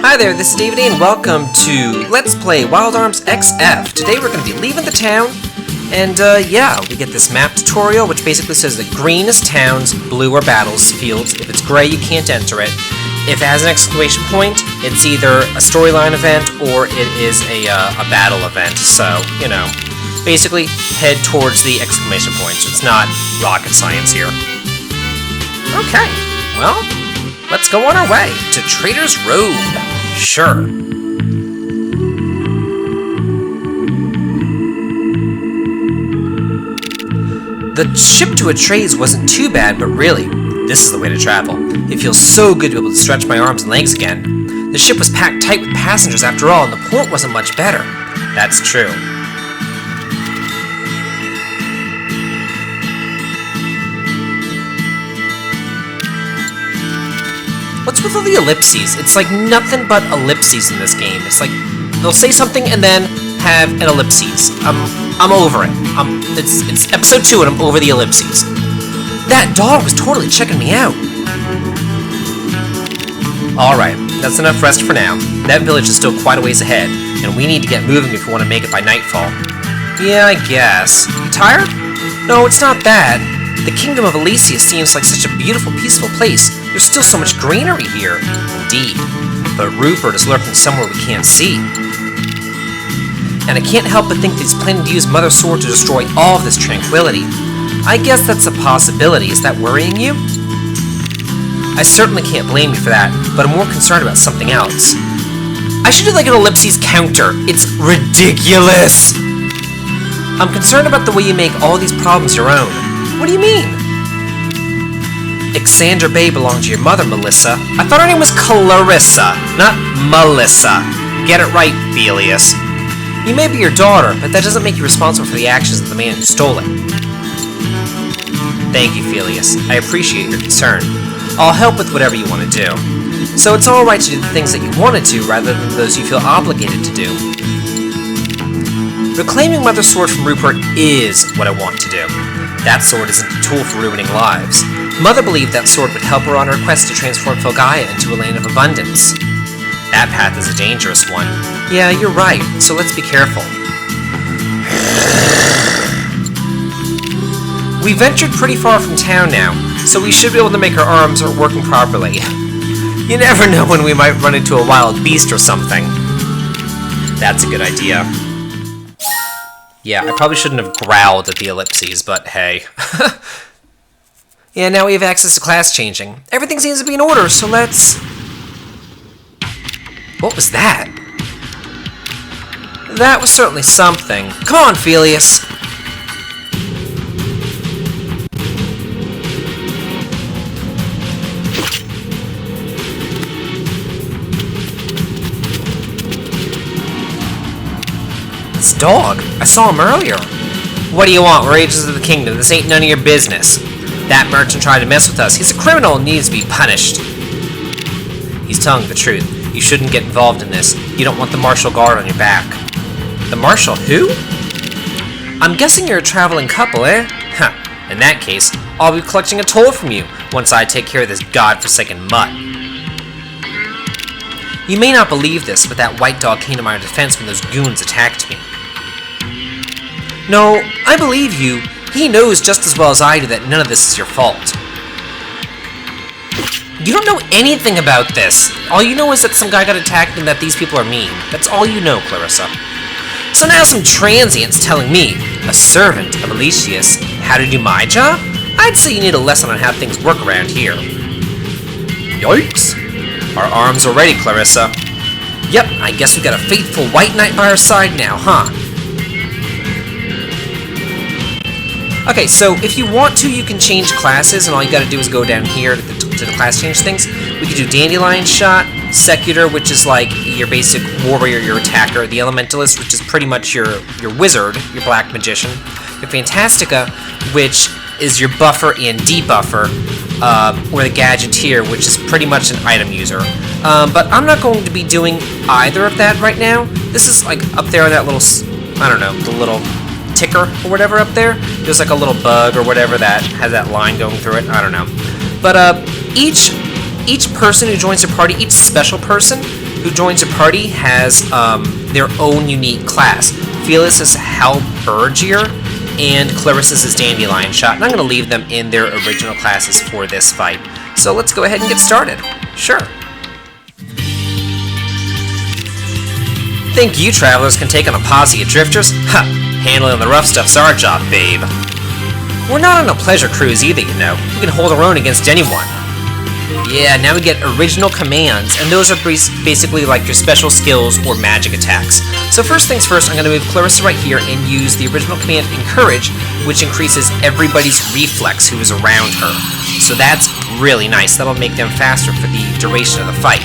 Hi there, this is David and welcome to Let's Play Wild Arms XF. Today we're going to be leaving the town, and yeah, we get this map tutorial which basically says that green is towns, blue are battlefields. If it's gray, you can't enter it. If it has an exclamation point, it's either a storyline event or it is a battle event. So, you know, basically head towards the exclamation points. It's not rocket science here. Okay, well, let's go on our way to Trader's Road. Sure. The ship to Atreides wasn't too bad, but really, this is the way to travel. It feels so good to be able to stretch my arms and legs again. The ship was packed tight with passengers after all, and the port wasn't much better. That's true. What's with all the ellipses? It's like nothing but ellipses in this game. It's like they'll say something and then have an ellipses. I'm over it. It's episode 2 and I'm over the ellipses. That dog was totally checking me out. Alright, that's enough rest for now. That village is still quite a ways ahead, and we need to get moving if we want to make it by nightfall. Yeah, I guess. You tired? No, it's not bad. The Kingdom of Elysia seems like such a beautiful, peaceful place. There's still so much greenery here. Indeed. But Rupert is lurking somewhere we can't see. And I can't help but think that he's planning to use Mother Sword to destroy all of this tranquility. I guess that's a possibility. Is that worrying you? I certainly can't blame you for that, but I'm more concerned about something else. I should do like an ellipses counter. It's ridiculous! I'm concerned about the way you make all these problems your own. What do you mean? Ixander Bay belonged to your mother, Melissa. I thought her name was Clarissa, not Melissa. Get it right, Felius. You may be your daughter, but that doesn't make you responsible for the actions of the man who stole it. Thank you, Felius. I appreciate your concern. I'll help with whatever you want to do. So it's alright to do the things that you want to do rather than those you feel obligated to do. Reclaiming Mother Sword from Rupert is what I want to do. That sword isn't a tool for ruining lives. Mother believed that sword would help her on her quest to transform Filgaia into a land of abundance. That path is a dangerous one. Yeah, you're right, so let's be careful. We ventured pretty far from town now, so we should be able to make our arms are working properly. You never know when we might run into a wild beast or something. That's a good idea. Yeah, I probably shouldn't have growled at the ellipses, but hey. Yeah, now we have access to class changing. Everything seems to be in order, so let's... What was that? That was certainly something. Come on, Felius! This dog! I saw him earlier. What do you want? We're agents of the kingdom. This ain't none of your business. That merchant tried to mess with us. He's a criminal and needs to be punished. He's telling the truth. You shouldn't get involved in this. You don't want the martial guard on your back. The marshal who? I'm guessing you're a traveling couple, eh? Huh. In that case, I'll be collecting a toll from you once I take care of this godforsaken mutt. You may not believe this, but that white dog came to my defense when those goons attacked me. No, I believe you. He knows just as well as I do that none of this is your fault. You don't know anything about this. All you know is that some guy got attacked and that these people are mean. That's all you know, Clarissa. So now some transient's telling me, a servant of Elysius, how to do my job? I'd say you need a lesson on how things work around here. Yikes. Our arms are ready, Clarissa. Yep, I guess we got a faithful white knight by our side now, huh? Okay, so if you want to, you can change classes, and all you gotta do is go down here to the class change things. We could do Dandelion Shot, Secutor, which is like your basic warrior, your attacker, the Elementalist, which is pretty much your wizard, your black magician, your Fantastica, which is your buffer and debuffer, or the Gadgeteer, which is pretty much an item user. But I'm not going to be doing either of that right now. This is like up there on that little, I don't know, the little ticker or whatever up there. There's like a little bug or whatever that has that line going through it. I don't know. But each person who joins your party, each special person, who joins your party has their own unique class. Felix is Halberdier, and Clarissa's is Dandelion Shot, and I'm going to leave them in their original classes for this fight. So let's go ahead and get started. Sure. Think you travelers can take on a posse of drifters? Ha! Handling the rough stuff's our job, babe. We're not on a pleasure cruise either, you know. We can hold our own against anyone. Yeah, now we get original commands, and those are basically like your special skills or magic attacks. So first things first, I'm going to move Clarissa right here and use the original command Encourage, which increases everybody's reflex who is around her. So that's really nice. That'll make them faster for the duration of the fight.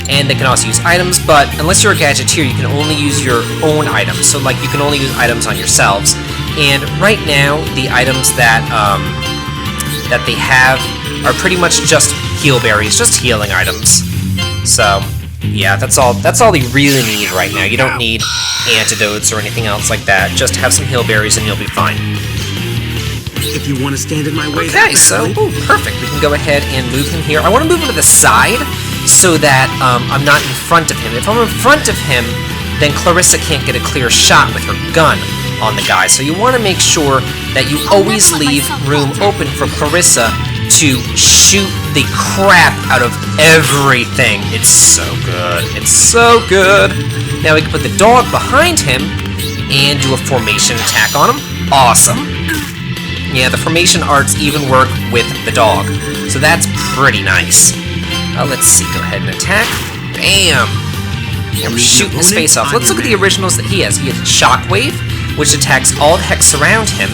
And they can also use items, but unless you're a gadgeteer, you can only use your own items. So like you can only use items on yourselves. And right now, the items that that they have are pretty much just heal berries, just healing items. So yeah, that's all they really need right now. You don't need antidotes or anything else like that. Just have some heal berries and you'll be fine. If you want to stand in my way, okay, so perfect. We can go ahead and move him here. I want to move him to the side so that I'm not in front of him. If I'm in front of him, then Clarissa can't get a clear shot with her gun on the guy. So you want to make sure that you always leave room open for Clarissa to shoot the crap out of everything. It's so good. It's so good. Now we can put the dog behind him and do a formation attack on him. Awesome. Yeah, the formation arts even work with the dog. So that's pretty nice. Let's see, go ahead and attack. Bam! Yeah, we're shooting his face off. Let's look at the originals that he has. He has Shockwave, which attacks all the hex around him.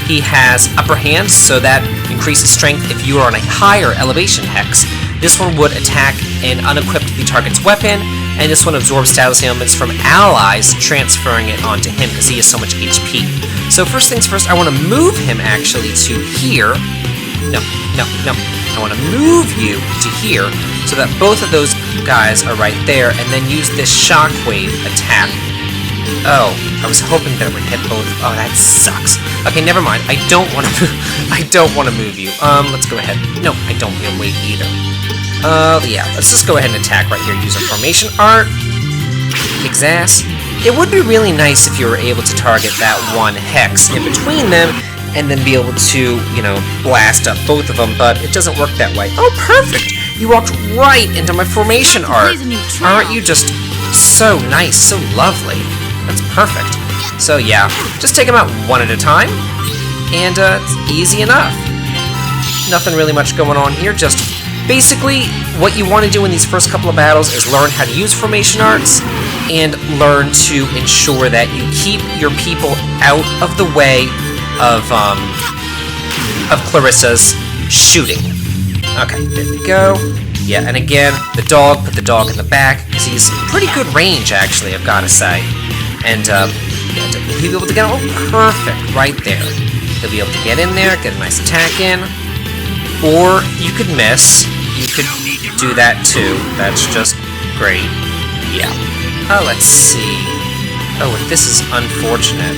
He has Upper Hand, so that increases strength if you are on a higher elevation hex. This one would attack and unequip the target's weapon, and this one absorbs status ailments from allies, transferring it onto him because he has so much HP. So first things first, I want to move him actually to here. No. I want to move you to here so that both of those guys are right there, and then use this shockwave attack. Oh, I was hoping that it would hit both. Oh, that sucks. Okay, never mind. I don't want to move you. Let's go ahead. No, I don't want to wait either. Yeah, let's just go ahead and attack right here. Use a formation art. Kicks ass. It would be really nice if you were able to target that one hex in between them, and then be able to, you know, blast up both of them, but it doesn't work that way. Oh, perfect! You walked right into my formation art. Aren't you just so nice, so lovely? That's perfect. So yeah, just take them out one at a time, and it's easy enough. Nothing really much going on here, just basically what you want to do in these first couple of battles is learn how to use formation arts, and learn to ensure that you keep your people out of the way of Clarissa's shooting. Okay, there we go. Yeah, and again, the dog, put the dog in the back, because he's pretty good range, actually, I've got to say. And, yeah, he'll be able to get, oh, perfect, right there. He'll be able to get in there, get a nice attack in, or you could miss. You could do that, too. That's just great. Yeah. Oh, let's see. Oh, this is unfortunate.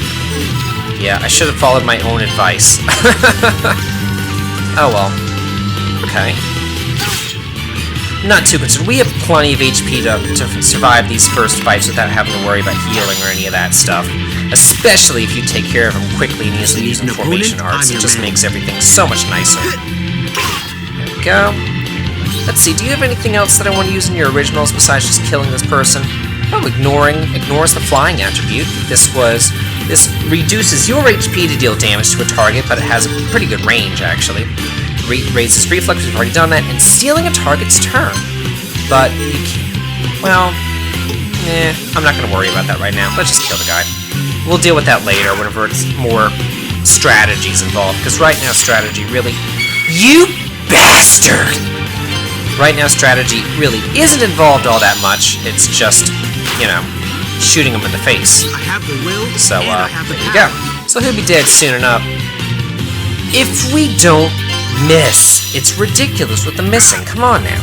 Yeah, I should have followed my own advice. Oh well. Okay. Not too concerned. We have plenty of HP to survive these first fights without having to worry about healing or any of that stuff. Especially if you take care of them quickly and easily using formation arts. It just makes everything so much nicer. There we go. Let's see, do you have anything else that I want to use in your originals besides just killing this person? Oh, ignores the flying attribute. This reduces your HP to deal damage to a target, but it has a pretty good range, actually. Raises reflex, we've already done that, and stealing a target's turn. But you can't... Well... I'm not going to worry about that right now. Let's just kill the guy. We'll deal with that later, whenever it's more strategies involved, because right now strategy really... You bastard! Right now strategy really isn't involved all that much. It's just, you know, shooting him in the face. I have the will, so, there you go. So he'll be dead soon enough. If we don't miss, it's ridiculous with the missing. Come on now.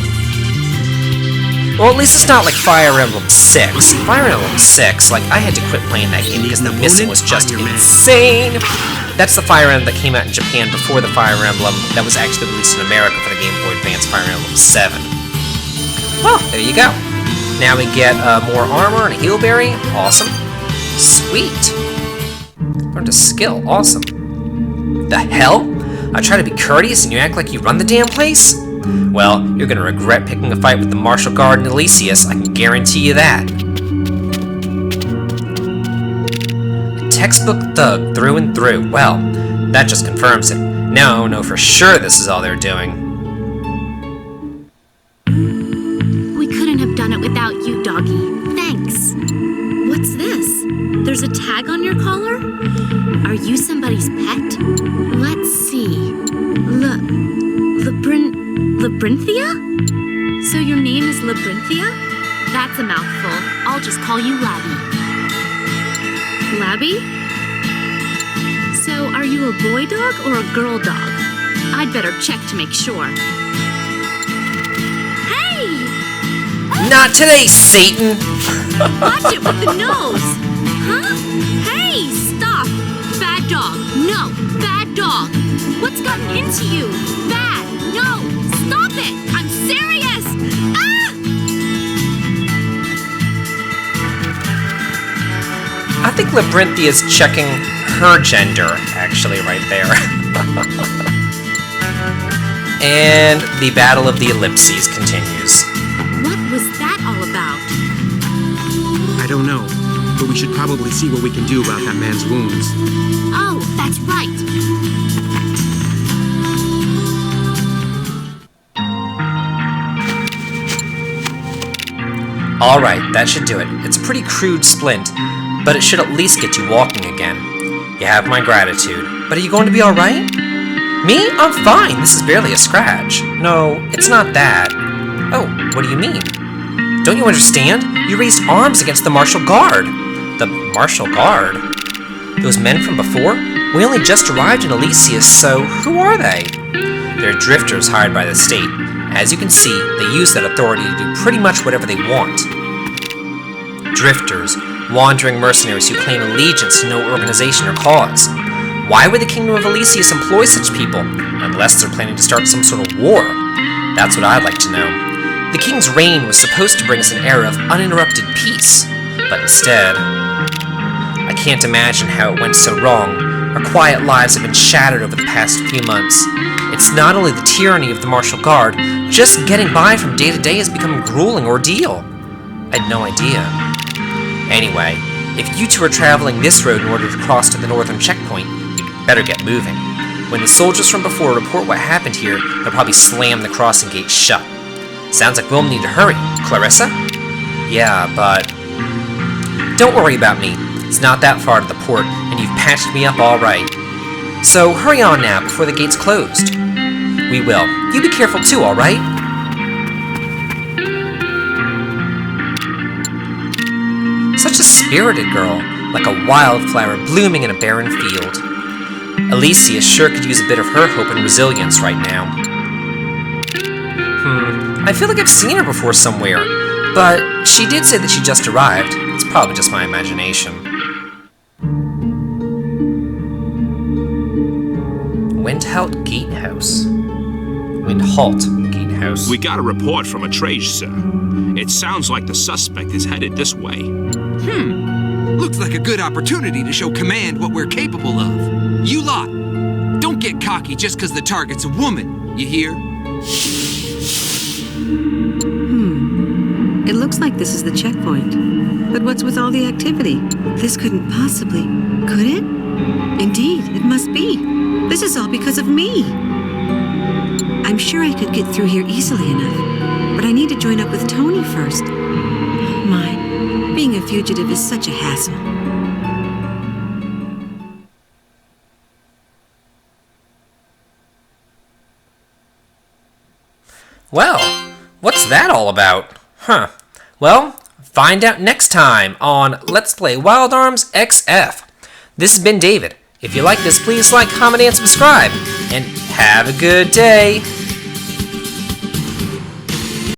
Well, at least it's not like Fire Emblem 6. Fire Emblem 6, like, I had to quit playing that game because the missing was just insane. That's the Fire Emblem that came out in Japan before the Fire Emblem that was actually released in America for the Game Boy Advance, Fire Emblem 7. Well, there you go. Now we get more armor and a heal berry. Awesome. Sweet. Learned a skill. Awesome. The hell? I try to be courteous and you act like you run the damn place? Well, you're gonna regret picking a fight with the Martial Guard and Elysius, I can guarantee you that. A textbook thug through and through. Well, that just confirms it. Now I know for sure this is all they're doing. We couldn't have done it without you, doggy. Thanks. What's this? There's a tag on your collar? Are you somebody's pet? Let's see. Labyrinthia? So your name is Labyrinthia? That's a mouthful. I'll just call you Labby. Labby? So are you a boy dog or a girl dog? I'd better check to make sure. Hey! Not today, Satan! Watch it with the nose! Huh? Hey, stop! Bad dog! No! Bad dog! What's gotten into you? Bad! No! Stop it! I'm serious! Ah! I think Labyrinthia's checking her gender, actually, right there. And the Battle of the Ellipses continues. What was that all about? I don't know, but we should probably see what we can do about that man's wounds. Oh, that's right. Alright, that should do it. It's a pretty crude splint, but it should at least get you walking again. You have my gratitude. But are you going to be alright? Me? I'm fine. This is barely a scratch. No, it's not that. Oh, what do you mean? Don't you understand? You raised arms against the Martial Guard. The Martial Guard? Those men from before? We only just arrived in Elysius, so who are they? They're drifters hired by the state. As you can see, they use that authority to do pretty much whatever they want. Drifters, wandering mercenaries who claim allegiance to no organization or cause. Why would the Kingdom of Elysius employ such people, unless they're planning to start some sort of war? That's what I'd like to know. The king's reign was supposed to bring us an era of uninterrupted peace, but instead, I can't imagine how it went so wrong. Our quiet lives have been shattered over the past few months. It's not only the tyranny of the Martial Guard, just getting by from day to day has become a grueling ordeal. I had no idea. Anyway, if you two are traveling this road in order to cross to the northern checkpoint, you'd better get moving. When the soldiers from before report what happened here, they'll probably slam the crossing gate shut. Sounds like we'll need to hurry. Clarissa? Yeah, but... Don't worry about me. It's not that far to the port, and you've patched me up all right. So hurry on now before the gate's closed. We will. You be careful too, all right? Such a spirited girl, like a wildflower blooming in a barren field. Elysius sure could use a bit of her hope and resilience right now. I feel like I've seen her before somewhere, but she did say that she just arrived. It's probably just my imagination. Windhalt Gatehouse. Windhalt Gatehouse. We got a report from a trace, sir. It sounds like the suspect is headed this way. Looks like a good opportunity to show command what we're capable of. You lot, don't get cocky just because the target's a woman, you hear? It looks like this is the checkpoint. But what's with all the activity? This couldn't possibly... Could it? Indeed, it must be. This is all because of me. I'm sure I could get through here easily enough, but I need to join up with Tony first. My, being a fugitive is such a hassle. Well, what's that all about? Huh. Well, find out next time on Let's Play Wild Arms XF. This has been David. If you like this, please like, comment, and subscribe. And have a good day.